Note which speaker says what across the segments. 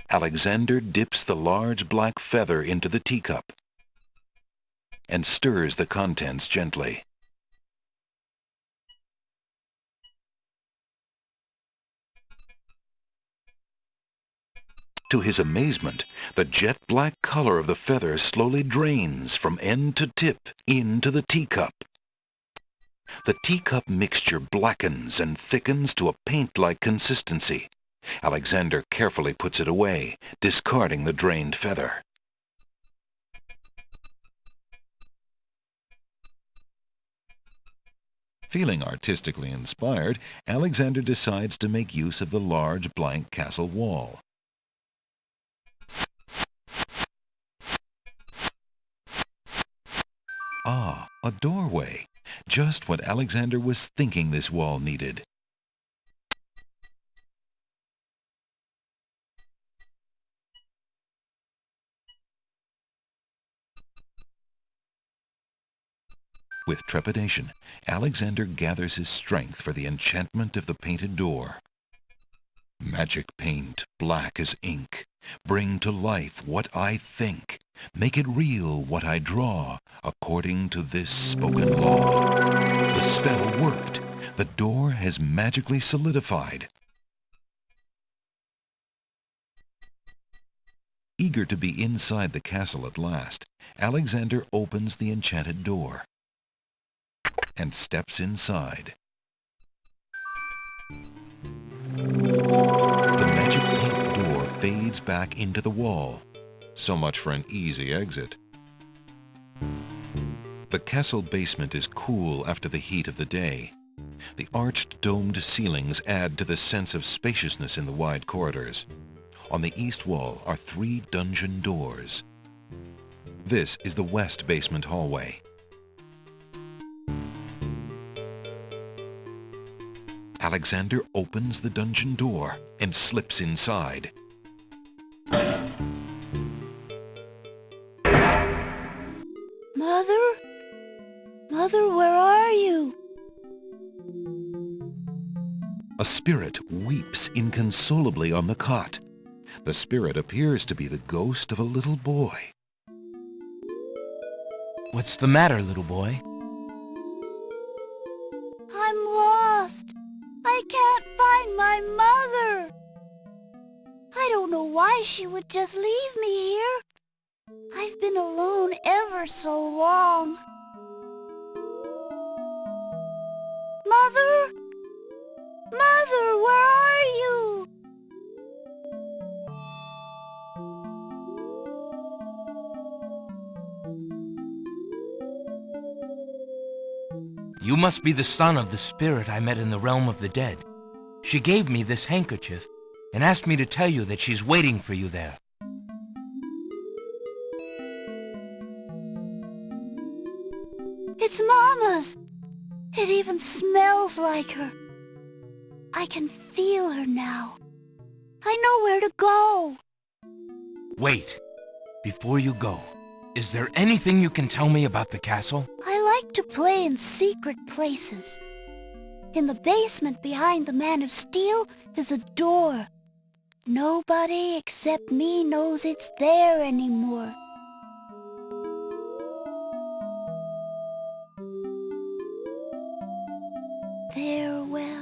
Speaker 1: Alexander dips the large black feather into the teacup and stirs the contents gently. To his amazement, the jet-black color of the feather slowly drains from end to tip into the teacup. The teacup mixture blackens and thickens to a paint-like consistency. Alexander carefully puts it away, discarding the drained feather. Feeling artistically inspired, Alexander decides to make use of the large blank castle wall. Ah, a doorway. Just what Alexander was thinking this wall needed. With trepidation, Alexander gathers his strength for the enchantment of the painted door. Magic paint, black as ink, bring to life what I think. Make it real what I draw, according to this spoken law. The spell worked. The door has magically solidified. Eager to be inside the castle at last, Alexander opens the enchanted door and steps inside. The magic paint door fades back into the wall. So much for an easy exit. The castle basement is cool after the heat of the day. The arched domed ceilings add to the sense of spaciousness in the wide corridors. On the east wall are 3 dungeon doors. This is the west basement hallway. Alexander opens the dungeon door and slips inside.
Speaker 2: Mother? Mother, where are you?
Speaker 1: A spirit weeps inconsolably on the cot. The spirit appears to be the ghost of a little boy.
Speaker 3: What's the matter, little boy?
Speaker 2: I'm lost. I can't find my mother. I don't know why she would just leave me here. I've been alone ever so long. Mother? Mother, where are you?
Speaker 3: You must be the son of the spirit I met in the realm of the dead. She gave me this handkerchief and asked me to tell you that she's waiting for you there.
Speaker 2: It's Mama's. It even smells like her. I can feel her now. I know where to go.
Speaker 3: Wait. Before you go, is there anything you can tell me about the castle?
Speaker 2: I like to play in secret places. In the basement behind the Man of Steel is a door. Nobody except me knows it's there anymore. Farewell.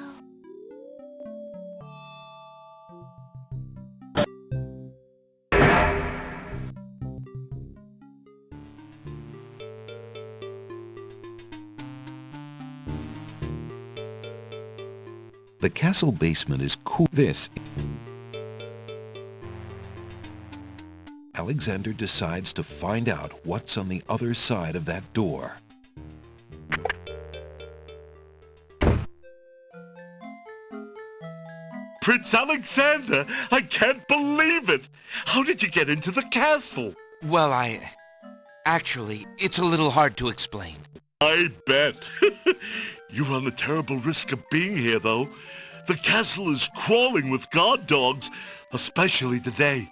Speaker 1: The castle basement is cool. Alexander decides to find out what's on the other side of that door.
Speaker 4: Prince Alexander, I can't believe it! How did you get into the castle?
Speaker 3: Well, Actually, it's a little hard to explain.
Speaker 4: I bet. You run a terrible risk of being here, though. The castle is crawling with guard dogs, especially today.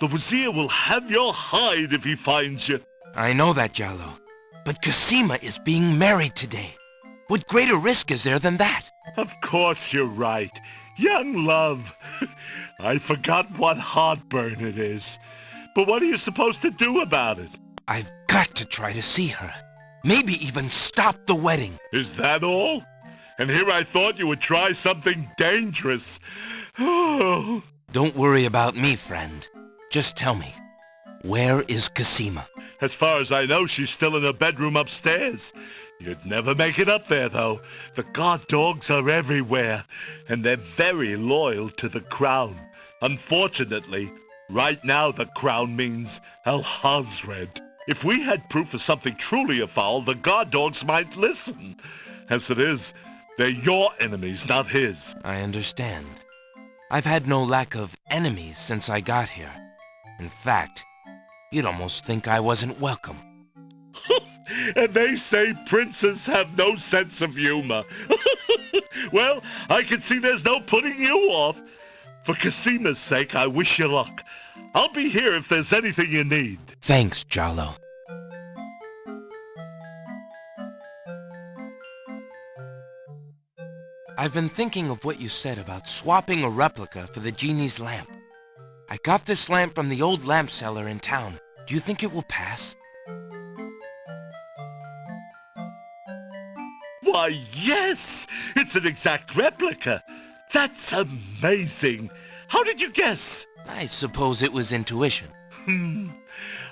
Speaker 4: The Wazir will have your hide if he finds you.
Speaker 3: I know that, Jallo. But Cosima is being married today. What greater risk is there than that?
Speaker 4: Of course you're right. Young love. I forgot what heartburn it is. But what are you supposed to do about it?
Speaker 3: I've got to try to see her. Maybe even stop the wedding.
Speaker 4: Is that all? And here I thought you would try something dangerous. Oh.
Speaker 3: Don't worry about me, friend. Just tell me, where is Cosima?
Speaker 4: As far as I know, she's still in her bedroom upstairs. You'd never make it up there, though. The guard dogs are everywhere, and they're very loyal to the crown. Unfortunately, right now the crown means Al-Hazred. If we had proof of something truly afoul, the guard dogs might listen. As it is, they're your enemies, not his.
Speaker 3: I understand. I've had no lack of enemies since I got here. In fact, you'd almost think I wasn't welcome.
Speaker 4: And they say princes have no sense of humor. Well, I can see there's no putting you off. For Cosima's sake, I wish you luck. I'll be here if there's anything you need.
Speaker 3: Thanks, Jallo. I've been thinking of what you said about swapping a replica for the genie's lamp. I got this lamp from the old lamp seller in town. Do you think it will pass?
Speaker 4: Why, yes! It's an exact replica. That's amazing. How did you guess?
Speaker 3: I suppose it was intuition.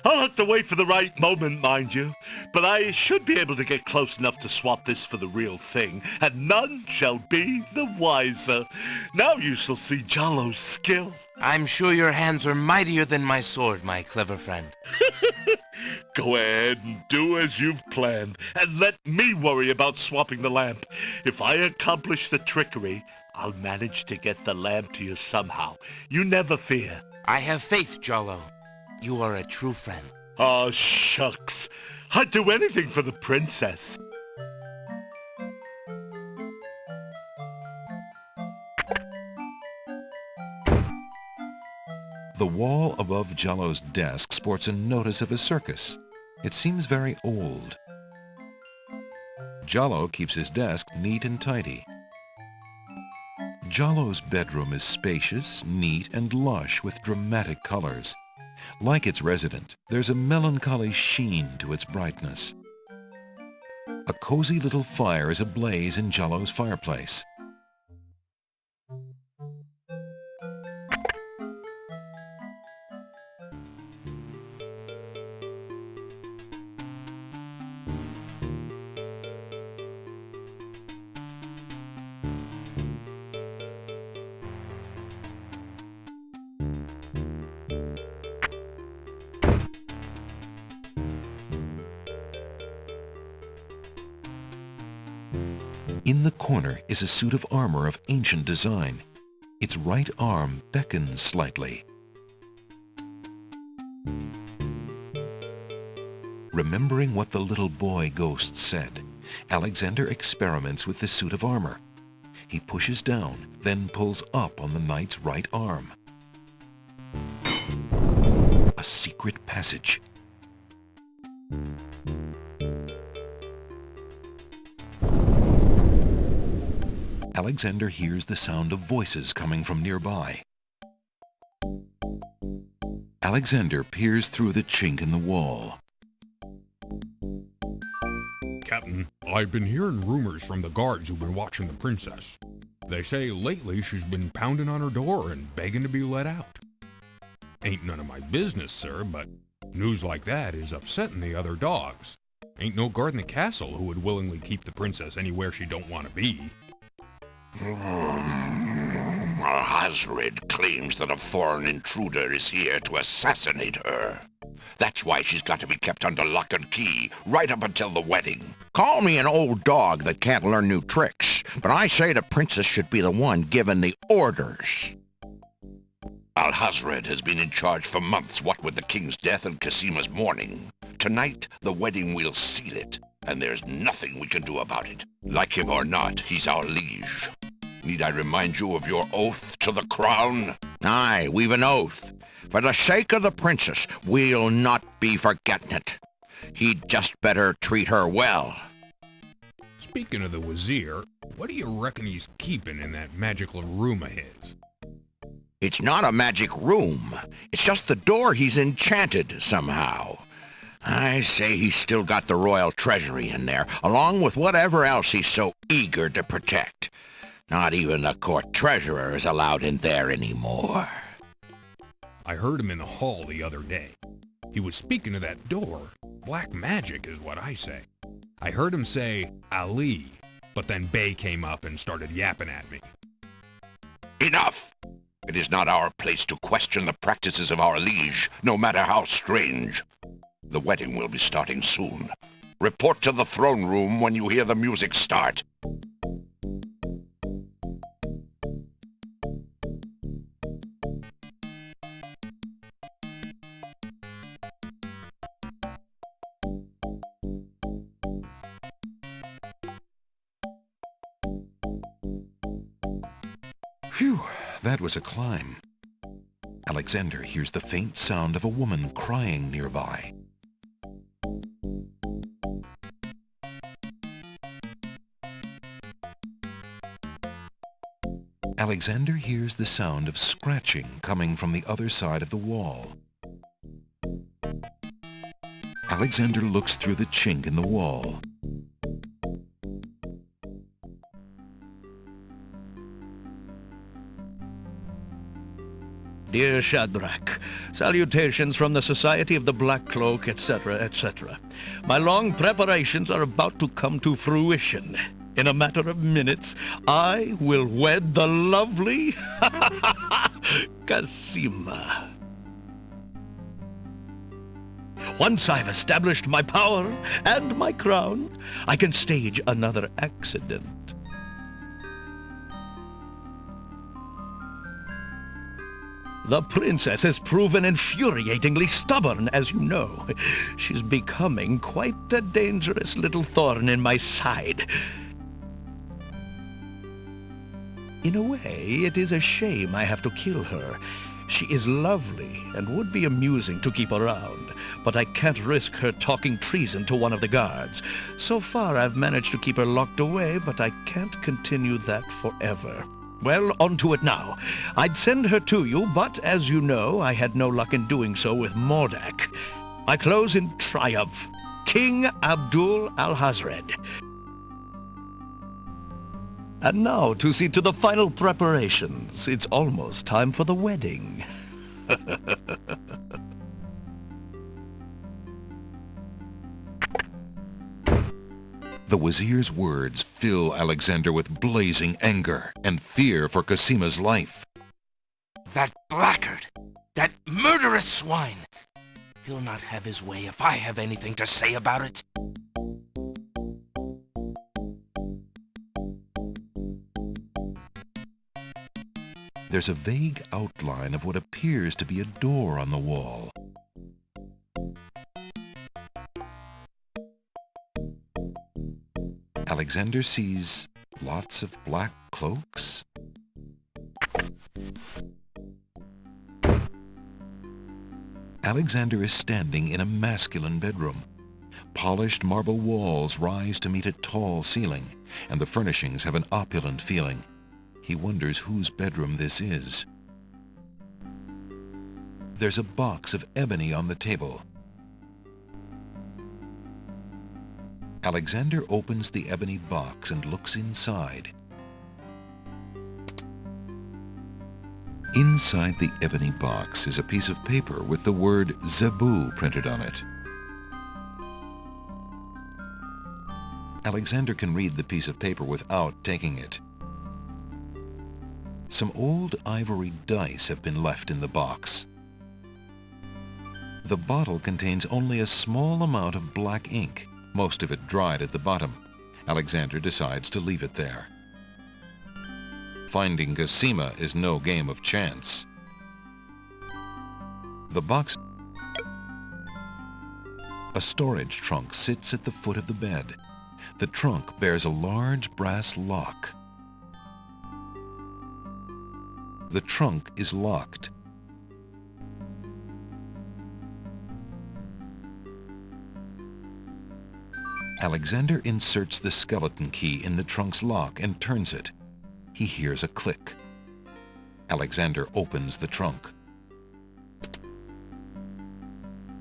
Speaker 4: I'll have to wait for the right moment, mind you. But I should be able to get close enough to swap this for the real thing, and none shall be the wiser. Now you shall see Jallo's skill.
Speaker 3: I'm sure your hands are mightier than my sword, my clever friend.
Speaker 4: Go ahead and do as you've planned, and let me worry about swapping the lamp. If I accomplish the trickery, I'll manage to get the lamp to you somehow. You never fear.
Speaker 3: I have faith, Jallo. You are a true friend.
Speaker 4: Aw, shucks. I'd do anything for the princess.
Speaker 1: The wall above Jallo's desk sports a notice of a circus. It seems very old. Jallo keeps his desk neat and tidy. Jallo's bedroom is spacious, neat, and lush with dramatic colors. Like its resident, there's a melancholy sheen to its brightness. A cozy little fire is ablaze in Jallo's fireplace. In the corner is a suit of armor of ancient design. Its right arm beckons slightly. Remembering what the little boy ghost said, Alexander experiments with the suit of armor. He pushes down, then pulls up on the knight's right arm. A secret passage. Alexander hears the sound of voices coming from nearby. Alexander peers through the chink in the wall.
Speaker 5: Captain, I've been hearing rumors from the guards who've been watching the princess. They say lately she's been pounding on her door and begging to be let out. Ain't none of my business, sir, but news like that is upsetting the other dogs. Ain't no guard in the castle who would willingly keep the princess anywhere she don't want to be.
Speaker 6: Hazred claims that a foreign intruder is here to assassinate her. That's why she's got to be kept under lock and key, right up until the wedding.
Speaker 7: Call me an old dog that can't learn new tricks, but I say the princess should be the one giving the orders.
Speaker 6: Al-Hazred has been in charge for months, what with the king's death and Cosima's mourning. Tonight, the wedding will seal it, and there's nothing we can do about it. Like him or not, he's our liege. Need I remind you of your oath to the crown?
Speaker 7: Aye, we've an oath. For the sake of the princess, we'll not be forgetting it. He'd just better treat her well.
Speaker 5: Speaking of the Wazir, what do you reckon he's keeping in that magical room of his?
Speaker 7: It's not a magic room. It's just the door he's enchanted somehow. I say he's still got the royal treasury in there, along with whatever else he's so eager to protect. Not even the court treasurer is allowed in there anymore.
Speaker 5: I heard him in the hall the other day. He was speaking of that door. Black magic is what I say. I heard him say, Ali, but then Bey came up and started yapping at me.
Speaker 6: Enough! It is not our place to question the practices of our liege, no matter how strange. The wedding will be starting soon. Report to the throne room when you hear the music start.
Speaker 1: Phew, that was a climb. Alexander hears the faint sound of a woman crying nearby. Alexander hears the sound of scratching coming from the other side of the wall. Alexander looks through the chink in the wall.
Speaker 8: Dear Shadrach, salutations from the Society of the Black Cloak, etc., etc. My long preparations are about to come to fruition. In a matter of minutes, I will wed the lovely Casima. Once I've established my power and my crown, I can stage another accident. The princess has proven infuriatingly stubborn, as you know. She's becoming quite a dangerous little thorn in my side. In a way, it is a shame I have to kill her. She is lovely and would be amusing to keep around, but I can't risk her talking treason to one of the guards. So far, I've managed to keep her locked away, but I can't continue that forever. Well, on to it now. I'd send her to you, but as you know, I had no luck in doing so with Mordak. I close in triumph. King Abdul al-Hazred. And now to see to the final preparations. It's almost time for the wedding.
Speaker 1: The Wazir's words fill Alexander with blazing anger and fear for Casima's life.
Speaker 3: That blackguard! That murderous swine! He'll not have his way if I have anything to say about it.
Speaker 1: There's a vague outline of what appears to be a door on the wall. Alexander sees lots of black cloaks. Alexander is standing in a masculine bedroom. Polished marble walls rise to meet a tall ceiling, and the furnishings have an opulent feeling. He wonders whose bedroom this is. There's a box of ebony on the table. Alexander opens the ebony box and looks inside. Inside the ebony box is a piece of paper with the word Zebu printed on it. Alexander can read the piece of paper without taking it. Some old ivory dice have been left in the box. The bottle contains only a small amount of black ink, most of it dried at the bottom. Alexander decides to leave it there. Finding Casima is no game of chance. The box... A storage trunk sits at the foot of the bed. The trunk bears a large brass lock. the trunk is locked. Alexander inserts the skeleton key in the trunk's lock and turns it. He hears a click. Alexander opens the trunk.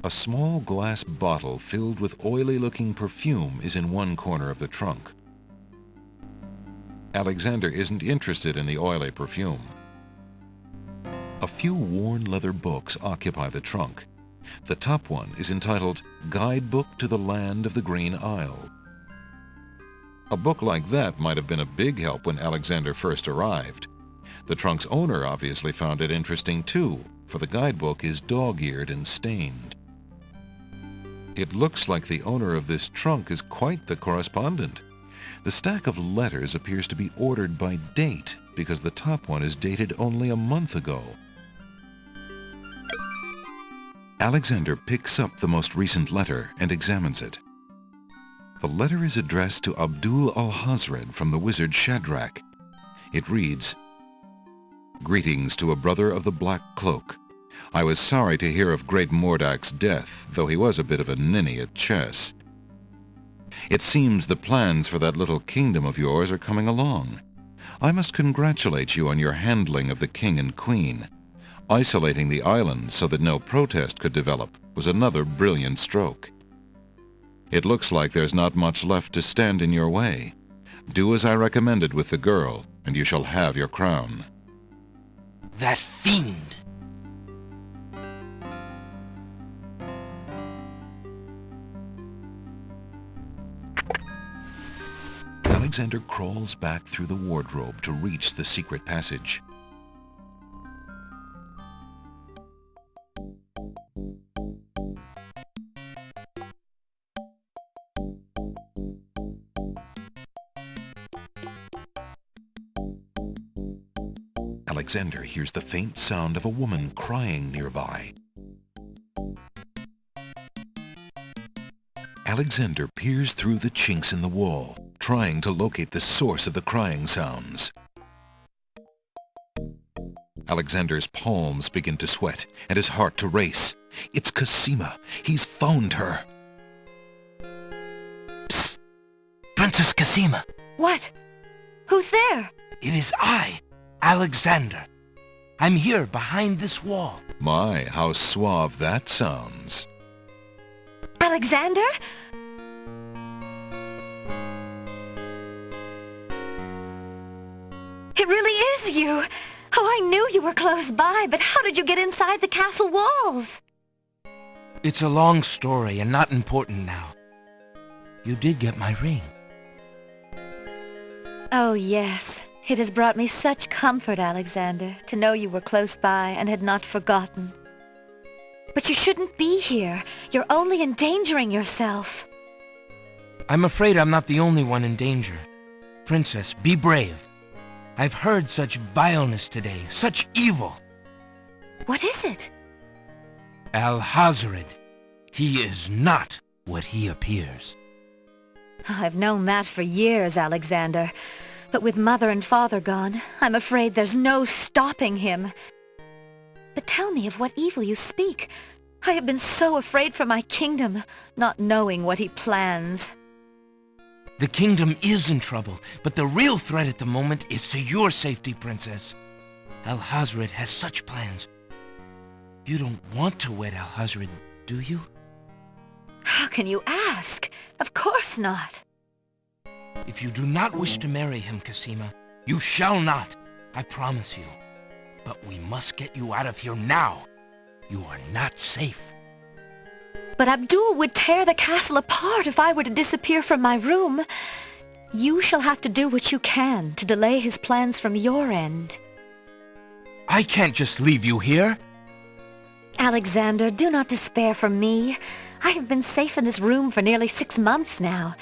Speaker 1: A small glass bottle filled with oily-looking perfume is in one corner of the trunk. Alexander isn't interested in the oily perfume. A few worn leather books occupy the trunk. The top one is entitled Guidebook to the Land of the Green Isle. A book like that might have been a big help when Alexander first arrived. The trunk's owner obviously found it interesting too, for the guidebook is dog-eared and stained. It looks like the owner of this trunk is quite the correspondent. The stack of letters appears to be ordered by date because the top one is dated only a month ago. Alexander picks up the most recent letter and examines it. The letter is addressed to Abdul al-Hazred from the wizard Shadrach. It reads, "Greetings to a brother of the Black Cloak. I was sorry to hear of great Mordak's death, though he was a bit of a ninny at chess. It seems the plans for that little kingdom of yours are coming along. I must congratulate you on your handling of the king and queen. Isolating the island so that no protest could develop was another brilliant stroke. It looks like there's not much left to stand in your way. Do as I recommended with the girl, and you shall have your crown."
Speaker 3: That fiend!
Speaker 1: Alexander crawls back through the wardrobe to reach the secret passage. Alexander hears the faint sound of a woman crying nearby. Alexander peers through the chinks in the wall, trying to locate the source of the crying sounds. Alexander's palms begin to sweat and his heart to race. It's Cosima. He's found her.
Speaker 3: Psst! Princess Cosima!
Speaker 2: What? Who's there?
Speaker 3: It is I, Alexander. I'm here behind this wall.
Speaker 1: My, how suave that sounds.
Speaker 2: Alexander? It really is you! Oh, I knew you were close by, but how did you get inside the castle walls?
Speaker 3: It's a long story and not important now. You did get my ring.
Speaker 2: Oh, yes. It has brought me such comfort, Alexander, to know you were close by and had not forgotten. But you shouldn't be here. You're only endangering yourself.
Speaker 3: I'm afraid I'm not the only one in danger. Princess, be brave. I've heard such vileness today, such evil.
Speaker 2: What is it?
Speaker 3: Al-Hazred. He is not what he appears.
Speaker 2: I've known that for years, Alexander. But with Mother and Father gone, I'm afraid there's no stopping him. But tell me of what evil you speak. I have been so afraid for my kingdom, not knowing what he plans.
Speaker 3: The kingdom is in trouble, but the real threat at the moment is to your safety, Princess. Al-Hazred has such plans. You don't want to wed Al-Hazred, do you?
Speaker 2: How can you ask? Of course not.
Speaker 3: If you do not wish to marry him, Cosima, you shall not. I promise you. But we must get you out of here now. You are not safe.
Speaker 2: But Abdul would tear the castle apart if I were to disappear from my room. You shall have to do what you can to delay his plans from your end.
Speaker 3: I can't just leave you here.
Speaker 2: Alexander, do not despair for me. I have been safe in this room for nearly 6 months now.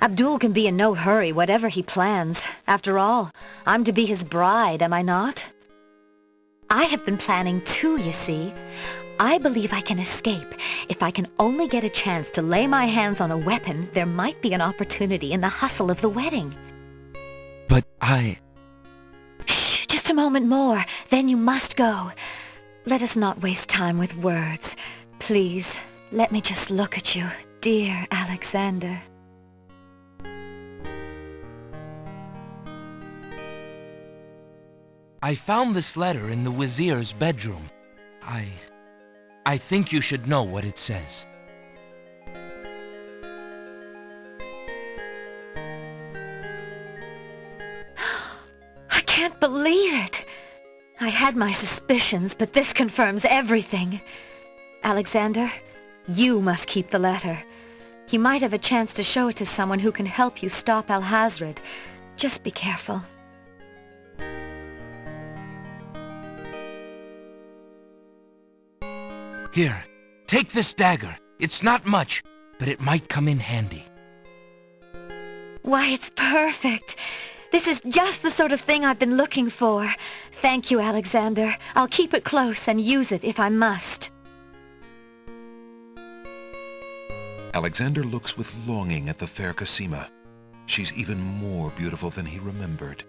Speaker 2: Abdul can be in no hurry, whatever he plans. After all, I'm to be his bride, am I not? I have been planning too, you see. I believe I can escape. If I can only get a chance to lay my hands on a weapon, there might be an opportunity in the hustle of the wedding.
Speaker 3: But I...
Speaker 2: Shh, just a moment more.
Speaker 9: Then you must go. Let us not waste time with words. Please, let me just look at you, dear Alexander.
Speaker 3: I found this letter in the Wazir's bedroom. I think you should know what it says.
Speaker 9: I can't believe it. I had my suspicions, but this confirms everything. Alexander, you must keep the letter. He might have a chance to show it to someone who can help you stop Alhazred. Just be careful.
Speaker 3: Here, take this dagger. It's not much, but it might come in handy.
Speaker 9: Why, it's perfect. This is just the sort of thing I've been looking for. Thank you, Alexander. I'll keep it close and use it if I must.
Speaker 1: Alexander looks with longing at the fair Cosima. She's even more beautiful than he remembered.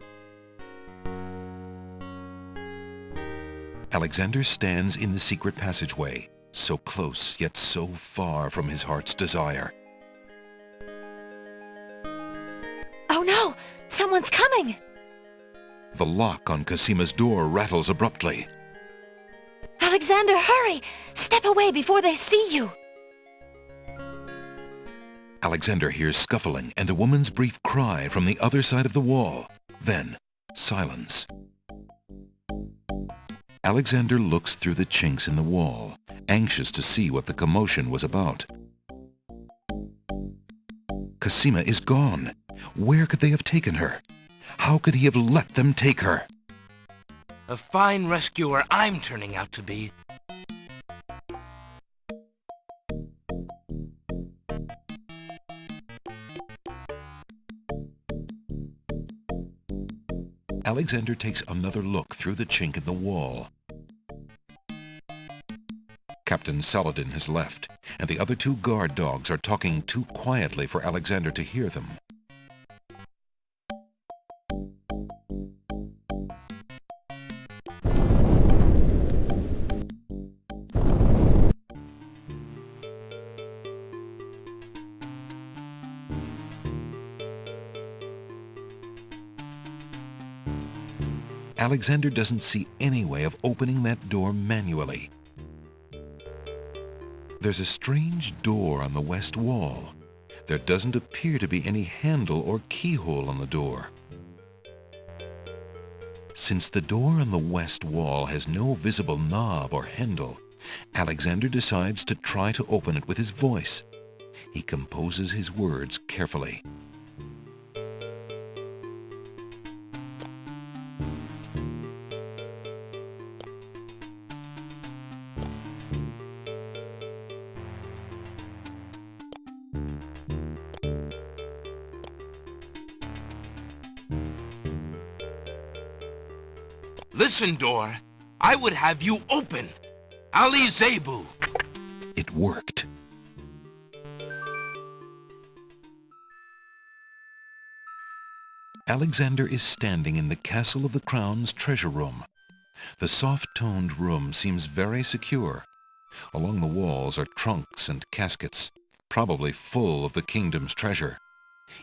Speaker 1: Alexander stands in the secret passageway, so close yet so far from his heart's desire.
Speaker 9: Oh no! Someone's coming!
Speaker 1: The lock on Cosima's door rattles abruptly.
Speaker 9: Alexander, hurry! Step away before they see you!
Speaker 1: Alexander hears scuffling and a woman's brief cry from the other side of the wall. Then, silence. Alexander looks through the chinks in the wall, anxious to see what the commotion was about. Cosima is gone. Where could they have taken her? How could he have let them take her?
Speaker 3: A fine rescuer I'm turning out to be.
Speaker 1: Alexander takes another look through the chink in the wall. Captain Saladin has left, and the other two guard dogs are talking too quietly for Alexander to hear them. Alexander doesn't see any way of opening that door manually. There's a strange door on the west wall. There doesn't appear to be any handle or keyhole on the door. Since the door on the west wall has no visible knob or handle, Alexander decides to try to open it with his voice. He composes his words carefully.
Speaker 3: Listen, door. I would have you open. Ali Zebu.
Speaker 1: It worked. Alexander is standing in the Castle of the Crown's treasure room. The soft-toned room seems very secure. Along the walls are trunks and caskets, probably full of the kingdom's treasure.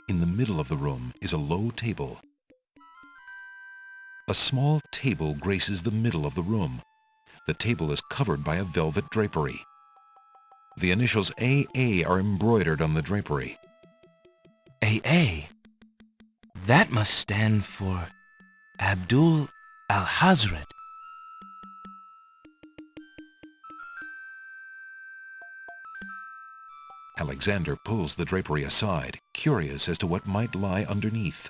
Speaker 1: In the middle of the room is a low table. A small table graces the middle of the room. The table is covered by a velvet drapery. The initials AA are embroidered on the drapery.
Speaker 3: AA? That must stand for Abdul Alhazred.
Speaker 1: Alexander pulls the drapery aside, curious as to what might lie underneath.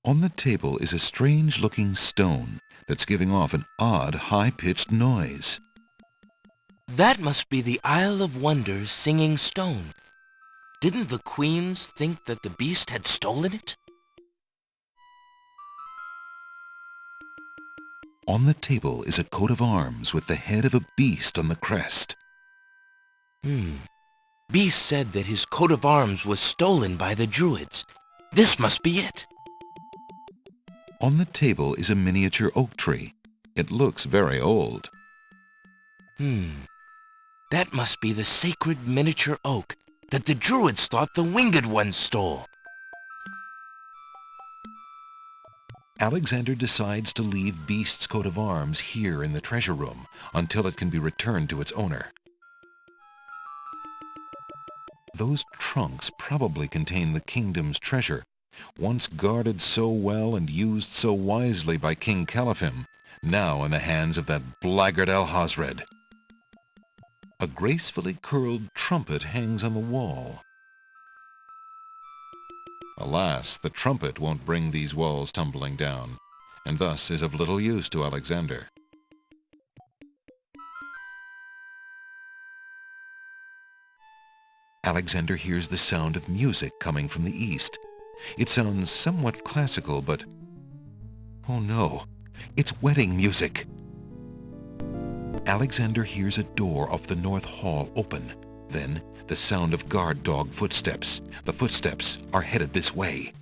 Speaker 1: On the table is a strange-looking stone that's giving off an odd, high-pitched noise.
Speaker 3: That must be the Isle of Wonders singing stone. Didn't the queens think that the beast had stolen it?
Speaker 1: On the table is a coat of arms with the head of a beast on the crest.
Speaker 3: Beast said that his coat of arms was stolen by the Druids. This must be it.
Speaker 1: On the table is a miniature oak tree. It looks very old.
Speaker 3: That must be the sacred miniature oak that the Druids thought the Winged Ones stole.
Speaker 1: Alexander decides to leave Beast's coat of arms here in the treasure room until it can be returned to its owner. Those trunks probably contain the kingdom's treasure, once guarded so well and used so wisely by King Caliphim, now in the hands of that blackguard Alhazred. A gracefully curled trumpet hangs on the wall. Alas, the trumpet won't bring these walls tumbling down, and thus is of little use to Alexander. Alexander hears the sound of music coming from the east. It sounds somewhat classical, but... oh no, it's wedding music! Alexander hears a door of the north hall open. Then, the sound of guard dog footsteps. The footsteps are headed this way.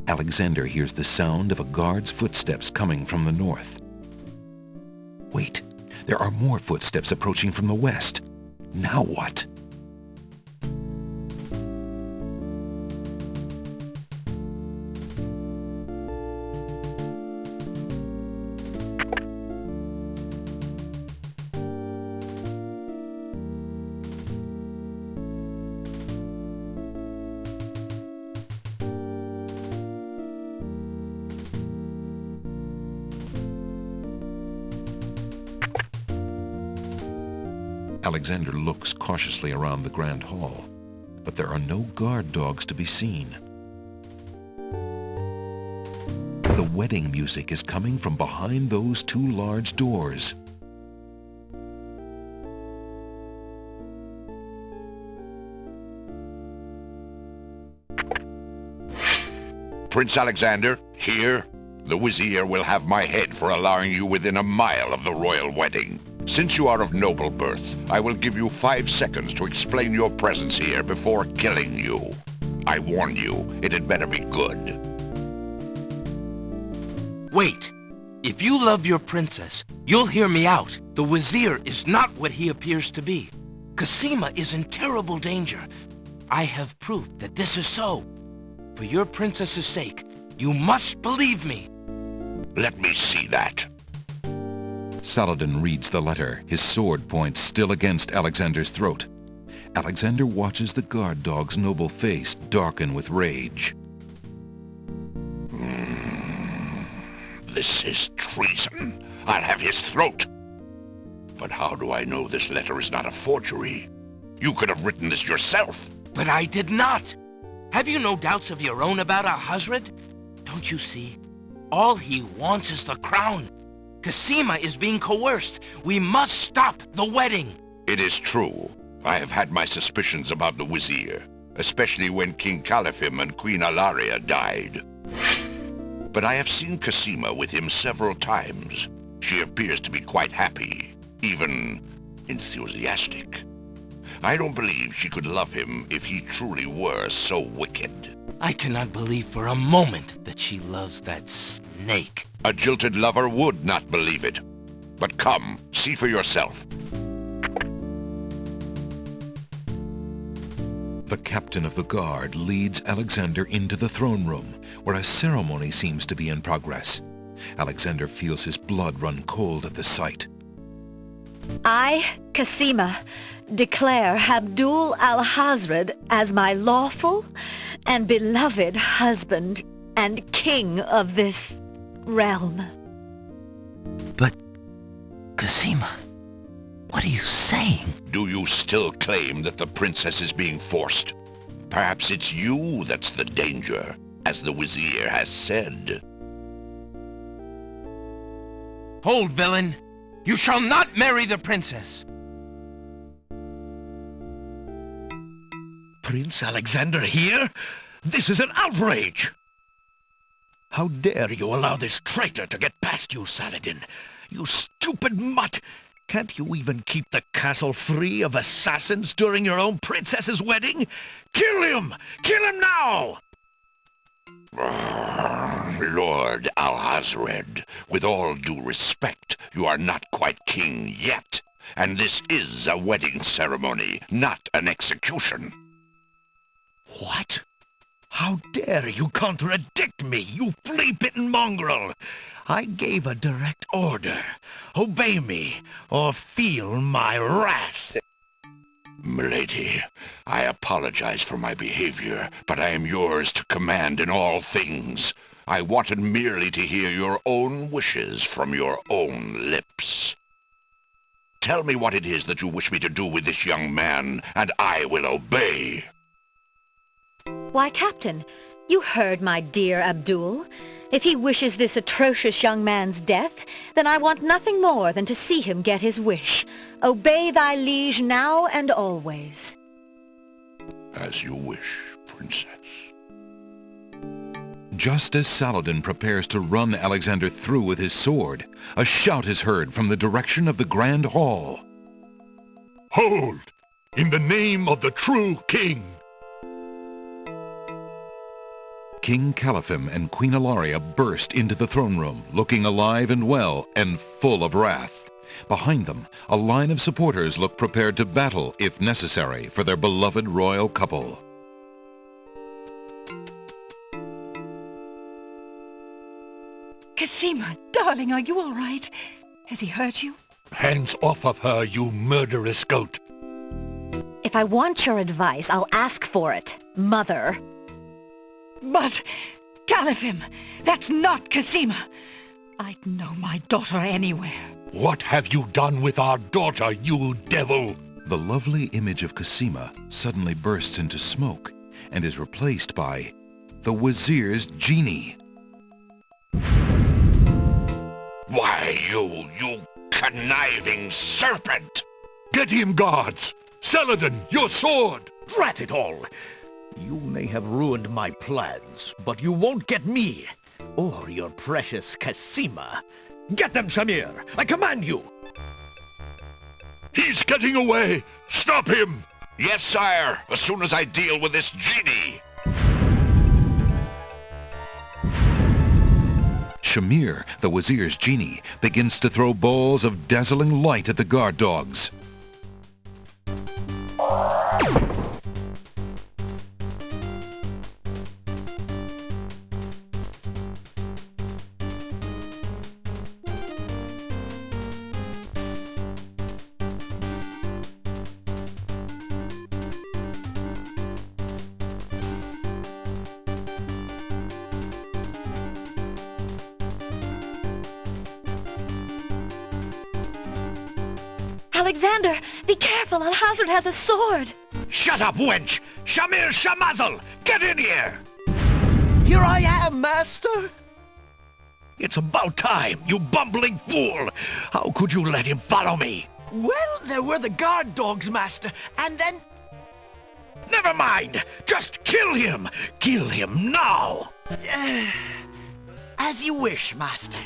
Speaker 1: Alexander hears the sound of a guard's footsteps coming from the north. Wait, there are more footsteps approaching from the west. Now what? Alexander looks cautiously around the grand hall, but there are no guard dogs to be seen. The wedding music is coming from behind those two large doors.
Speaker 6: Prince Alexander, here, the Vizier will have my head for allowing you within a mile of the royal wedding. Since you are of noble birth, I will give you 5 seconds to explain your presence here before killing you. I warn you, it had better be good.
Speaker 3: Wait. If you love your princess, you'll hear me out. The Vizier is not what he appears to be. Cosima is in terrible danger. I have proof that this is so. For your princess's sake, you must believe me.
Speaker 6: Let me see that.
Speaker 1: Saladin reads the letter, his sword point still against Alexander's throat. Alexander watches the guard dog's noble face darken with rage.
Speaker 6: This is treason. I'll have his throat. But how do I know this letter is not a forgery? You could have written this yourself.
Speaker 3: But I did not. Have you no doubts of your own about Alhazred? Don't you see? All he wants is the crown. Cosima is being coerced. We must stop the wedding.
Speaker 6: It is true. I have had my suspicions about the Vizier, especially when King Caliphim and Queen Alaria died. But I have seen Cosima with him several times. She appears to be quite happy, even enthusiastic. I don't believe she could love him if he truly were so wicked.
Speaker 3: I cannot believe for a moment that she loves that snake.
Speaker 6: A jilted lover would not believe it. But come, see for yourself.
Speaker 1: The captain of the guard leads Alexander into the throne room, where a ceremony seems to be in progress. Alexander feels his blood run cold at the sight.
Speaker 9: I, Cosima, declare Abdul Alhazred as my lawful and beloved husband and king of this realm.
Speaker 3: But, Cosima, what are you saying?
Speaker 6: Do you still claim that the princess is being forced? Perhaps it's you that's the danger, as the Vizier has said.
Speaker 3: Hold, villain! You shall not marry the princess!
Speaker 8: Prince Alexander here? This is an outrage! How dare you allow this traitor to get past you, Saladin? You stupid mutt! Can't you even keep the castle free of assassins during your own princess's wedding? Kill him! Kill him now!
Speaker 6: Lord Alhazred, with all due respect, you are not quite king yet. And this is a wedding ceremony, not an execution.
Speaker 8: What? How dare you contradict me, you flea-bitten mongrel! I gave a direct order. Obey me, or feel my wrath.
Speaker 6: Milady, I apologize for my behavior, but I am yours to command in all things. I wanted merely to hear your own wishes from your own lips. Tell me what it is that you wish me to do with this young man, and I will obey.
Speaker 9: Why, Captain, you heard my dear Abdul. If he wishes this atrocious young man's death, then I want nothing more than to see him get his wish. Obey thy liege now and always.
Speaker 6: As you wish, Princess.
Speaker 1: Just as Saladin prepares to run Alexander through with his sword, a shout is heard from the direction of the Grand Hall.
Speaker 4: Hold! In the name of the true king!
Speaker 1: King Caliphim and Queen Ilaria burst into the throne room, looking alive and well and full of wrath. Behind them, a line of supporters look prepared to battle, if necessary, for their beloved royal couple.
Speaker 10: Cosima, darling, are you all right? Has he hurt you?
Speaker 4: Hands off of her, you murderous goat!
Speaker 9: If I want your advice, I'll ask for it, Mother.
Speaker 10: But, Caliphim, that's not Cosima. I'd know my daughter anywhere.
Speaker 4: What have you done with our daughter, you devil?
Speaker 1: The lovely image of Cosima suddenly bursts into smoke and is replaced by the Wazir's genie.
Speaker 6: Why, you conniving serpent!
Speaker 4: Get him, guards! Saladin, your sword!
Speaker 8: Drat it all! You may have ruined my plans, but you won't get me, or your precious Cosima. Get them, Shamir! I command you!
Speaker 4: He's getting away! Stop him!
Speaker 6: Yes, sire, as soon as I deal with this genie!
Speaker 1: Shamir, the Wazir's genie, begins to throw balls of dazzling light at the guard dogs.
Speaker 9: Alexander, be careful, Alhazred has a sword.
Speaker 8: Shut up, wench! Shamir Shamazel! Get in here!
Speaker 10: Here I am, master.
Speaker 8: It's about time, you bumbling fool! How could you let him follow me?
Speaker 10: Well, there were the guard dogs, master, and then...
Speaker 8: Never mind! Just kill him! Kill him now!
Speaker 10: As you wish, master.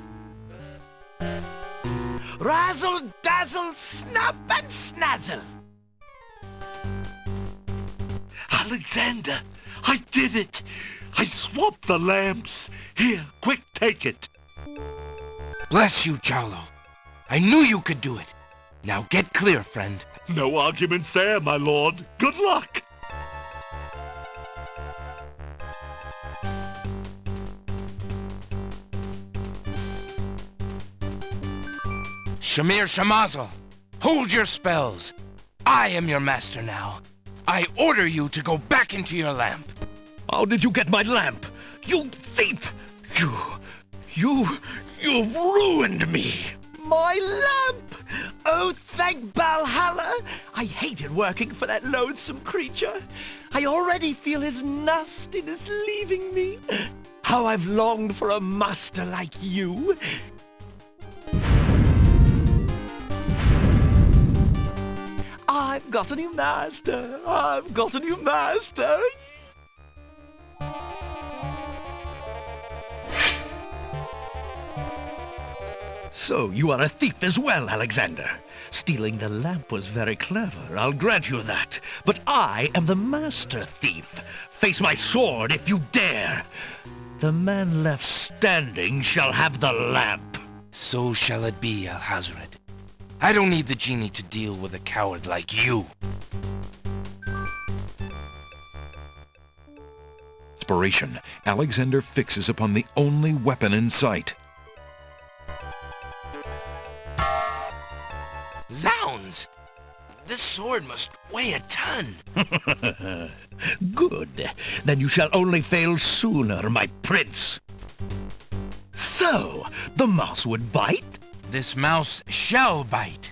Speaker 10: Razzle, dazzle, snap and snazzle.
Speaker 4: Alexander, I did it! I swapped the lamps! Here, quick, take it!
Speaker 3: Bless you, Jalo. I knew you could do it. Now get clear, friend.
Speaker 4: No arguments there, my lord. Good luck!
Speaker 3: Shamir Shamazel, hold your spells. I am your master now. I order you to go back into your lamp.
Speaker 8: How did you get my lamp? You thief! You've ruined me!
Speaker 10: My lamp! Oh, thank Valhalla! I hated working for that loathsome creature. I already feel his nastiness leaving me. How I've longed for a master like you. I've got a new master. I've got a new master.
Speaker 8: So you are a thief as well, Alexander. Stealing the lamp was very clever, I'll grant you that. But I am the master thief. Face my sword if you dare. The man left standing shall have the lamp.
Speaker 3: So shall it be, Alhazred. I don't need the genie to deal with a coward like you.
Speaker 1: Inspiration, Alexander fixes upon the only weapon in sight.
Speaker 3: Zounds! This sword must weigh a ton.
Speaker 8: Good. Then you shall only fail sooner, my prince. So, the mouse would bite?
Speaker 3: This mouse shall bite,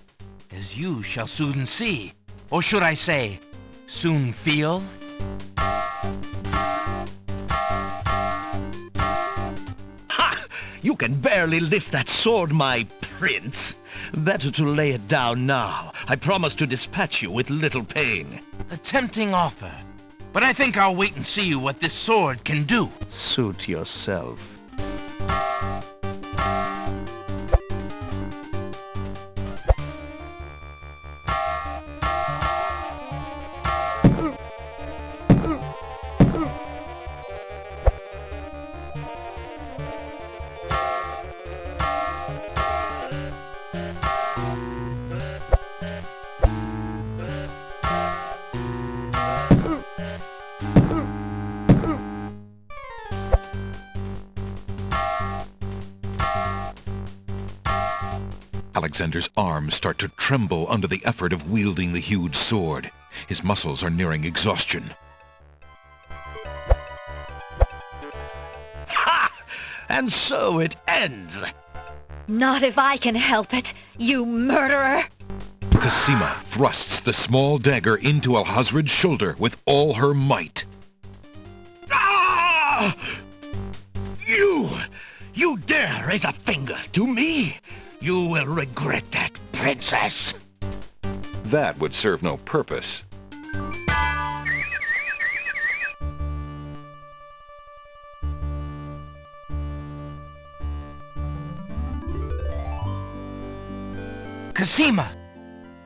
Speaker 3: as you shall soon see. Or should I say, soon feel?
Speaker 8: Ha! You can barely lift that sword, my prince. Better to lay it down now. I promise to dispatch you with little pain.
Speaker 3: A tempting offer. But I think I'll wait and see what this sword can do.
Speaker 8: Suit yourself.
Speaker 1: Alexander's arms start to tremble under the effort of wielding the huge sword. His muscles are nearing exhaustion.
Speaker 8: Ha! And so it ends.
Speaker 9: Not if I can help it, you murderer!
Speaker 1: Cosima thrusts the small dagger into Alhazred's shoulder with all her might.
Speaker 8: Ah! You dare raise a finger to me? You will regret that, princess.
Speaker 1: That would serve no purpose.
Speaker 3: Cosima!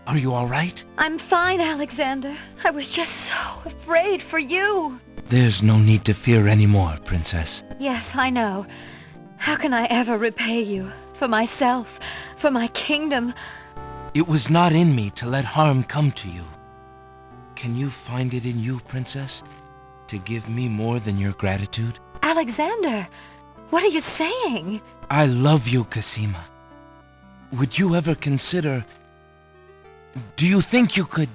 Speaker 3: Are you all right?
Speaker 9: I'm fine, Alexander. I was just so afraid for you.
Speaker 3: There's no need to fear anymore, Princess.
Speaker 9: Yes, I know. How can I ever repay you? For myself, for my kingdom.
Speaker 3: It was not in me to let harm come to you. Can you find it in you, Princess, to give me more than your gratitude?
Speaker 9: Alexander, what are you saying?
Speaker 3: I love you, Cosima. Would you ever consider... Do you think you could...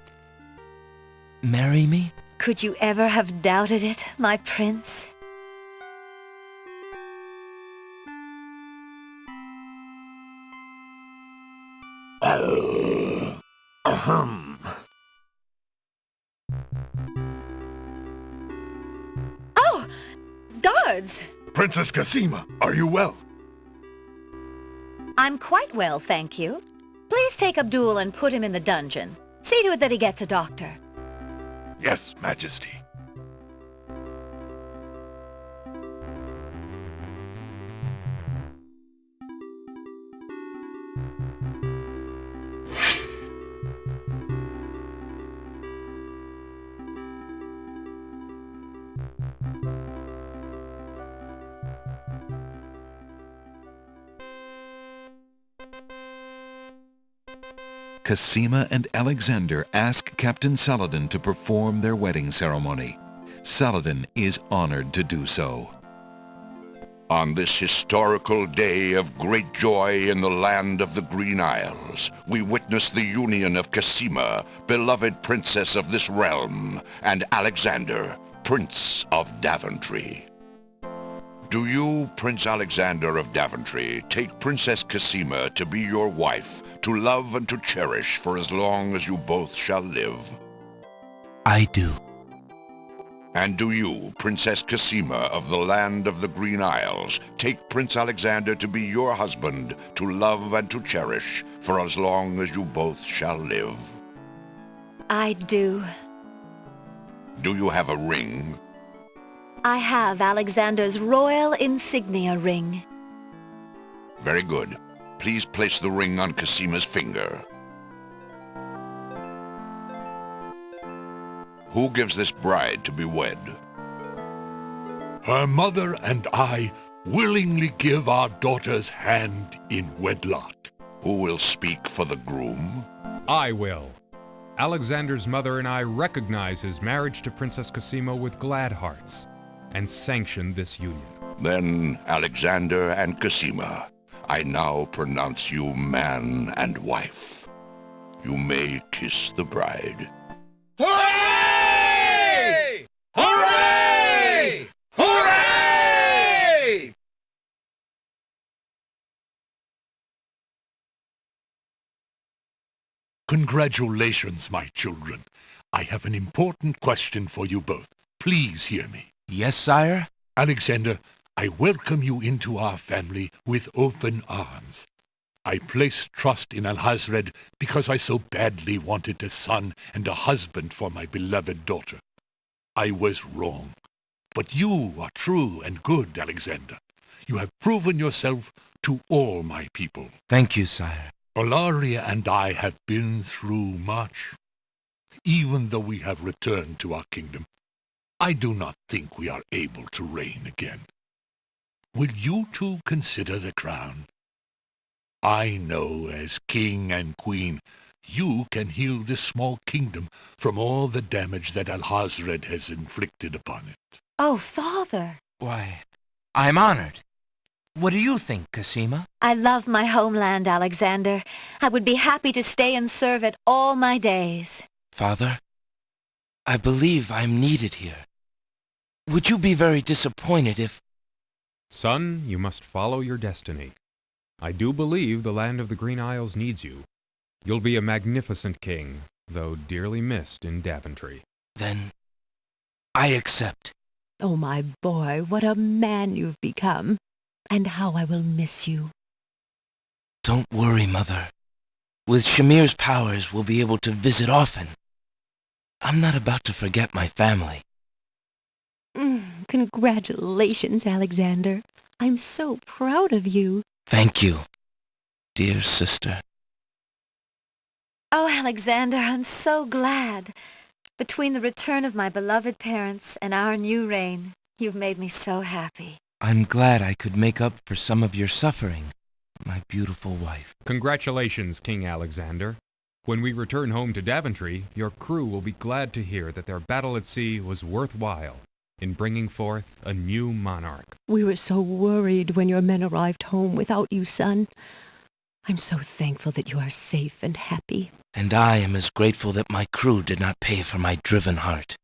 Speaker 3: marry me?
Speaker 9: Could you ever have doubted it, my prince? Oh! Guards!
Speaker 4: Princess Cosima, are you well?
Speaker 9: I'm quite well, thank you. Please take Abdul and put him in the dungeon. See to it that he gets a doctor.
Speaker 4: Yes, Majesty.
Speaker 1: Cosima and Alexander ask Captain Saladin to perform their wedding ceremony. Saladin is honored to do so.
Speaker 6: On this historical day of great joy in the land of the Green Isles, we witness the union of Cosima, beloved princess of this realm, and Alexander, Prince of Daventry. Do you, Prince Alexander of Daventry, take Princess Cosima to be your wife, to love and to cherish for as long as you both shall live?
Speaker 3: I do.
Speaker 6: And do you, Princess Cosima of the land of the Green Isles, take Prince Alexander to be your husband, to love and to cherish for as long as you both shall live?
Speaker 9: I do.
Speaker 6: Do you have a ring?
Speaker 9: I have Alexander's royal insignia ring.
Speaker 6: Very good. Please place the ring on Cosima's finger. Who gives this bride to be wed?
Speaker 4: Her mother and I willingly give our daughter's hand in wedlock.
Speaker 6: Who will speak for the groom?
Speaker 5: I will. Alexander's mother and I recognize his marriage to Princess Cosima with glad hearts and sanction this union.
Speaker 6: Then, Alexander and Cosima, I now pronounce you man and wife. You may kiss the bride.
Speaker 3: Hooray! Hooray! Hooray!
Speaker 4: Congratulations, my children. I have an important question for you both. Please hear me.
Speaker 3: Yes, sire?
Speaker 4: Alexander, I welcome you into our family with open arms. I place trust in Alhazred because I so badly wanted a son and a husband for my beloved daughter. I was wrong. But you are true and good, Alexander. You have proven yourself to all my people.
Speaker 3: Thank you, sire.
Speaker 4: Olaria and I have been through much. Even though we have returned to our kingdom, I do not think we are able to reign again. Will you two consider the crown? I know as king and queen, you can heal this small kingdom from all the damage that Alhazred has inflicted upon it.
Speaker 9: Oh, Father!
Speaker 3: Why, I'm honored. What do you think, Cosima?
Speaker 9: I love my homeland, Alexander. I would be happy to stay and serve it all my days.
Speaker 3: Father, I believe I'm needed here. Would you be very disappointed if...
Speaker 5: Son, you must follow your destiny. I do believe the land of the Green Isles needs you. You'll be a magnificent king, though dearly missed in Daventry.
Speaker 3: Then I accept.
Speaker 11: Oh, my boy, what a man you've become. And how I will miss you.
Speaker 3: Don't worry, Mother. With Shamir's powers, we'll be able to visit often. I'm not about to forget my family.
Speaker 11: Congratulations, Alexander. I'm so proud of you.
Speaker 3: Thank you, dear sister.
Speaker 9: Oh, Alexander, I'm so glad. Between the return of my beloved parents and our new reign, you've made me so happy.
Speaker 3: I'm glad I could make up for some of your suffering, my beautiful wife.
Speaker 5: Congratulations, King Alexander. When we return home to Daventry, your crew will be glad to hear that their battle at sea was worthwhile in bringing forth a new monarch.
Speaker 11: We were so worried when your men arrived home without you, son. I'm so thankful that you are safe and happy.
Speaker 3: And I am as grateful that my crew did not pay for my driven heart.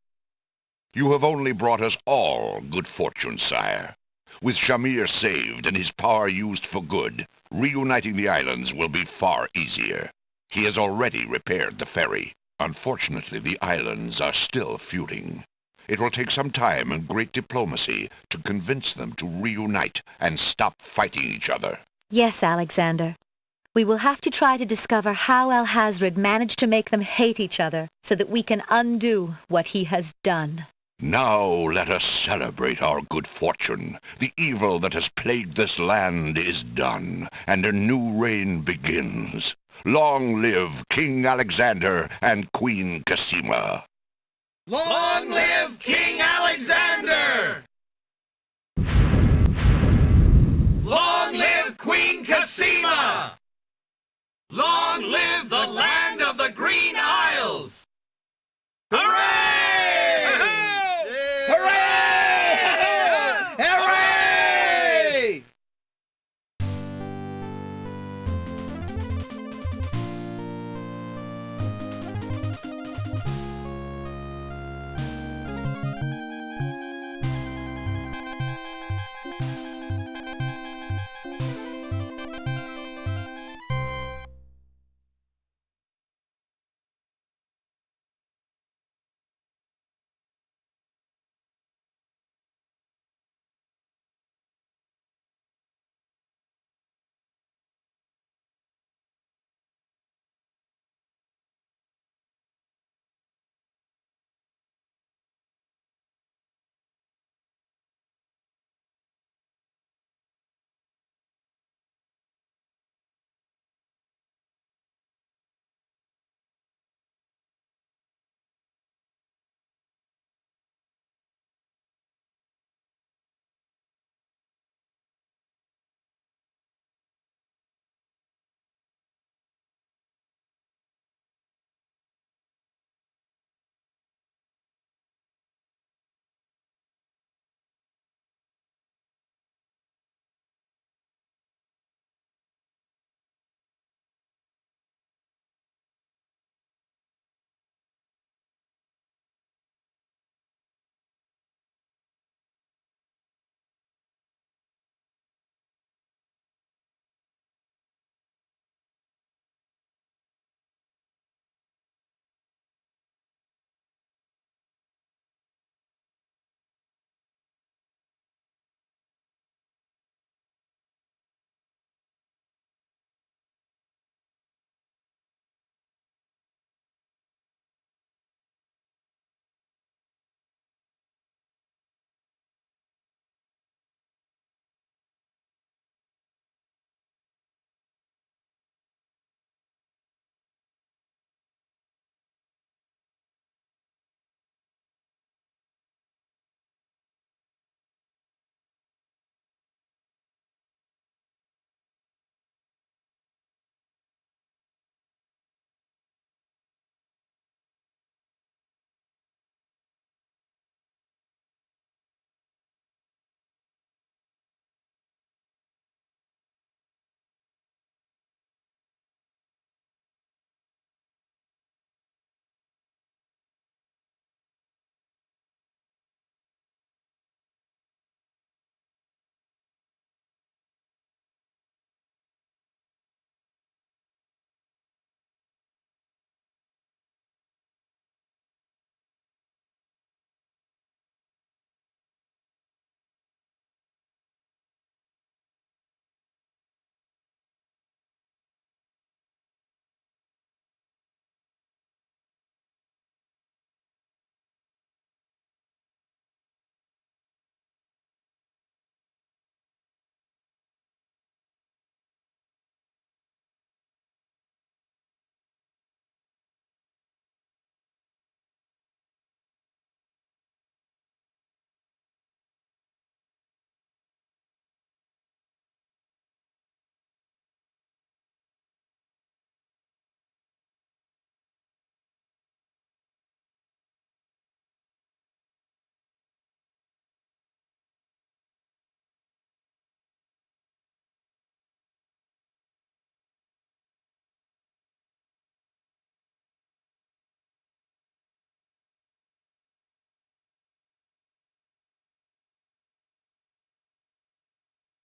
Speaker 6: You have only brought us all good fortune, sire. With Shamir saved and his power used for good, reuniting the islands will be far easier. He has already repaired the ferry. Unfortunately, the islands are still feuding. It will take some time and great diplomacy to convince them to reunite and stop fighting each other.
Speaker 9: Yes, Alexander. We will have to try to discover how Alhazred managed to make them hate each other so that we can undo what he has done.
Speaker 6: Now let us celebrate our good fortune. The evil that has plagued this land is done, and a new reign begins. Long live King Alexander and Queen Cosima.
Speaker 3: Long live King Alexander! Long live Queen Cosima! Long live the land of the Green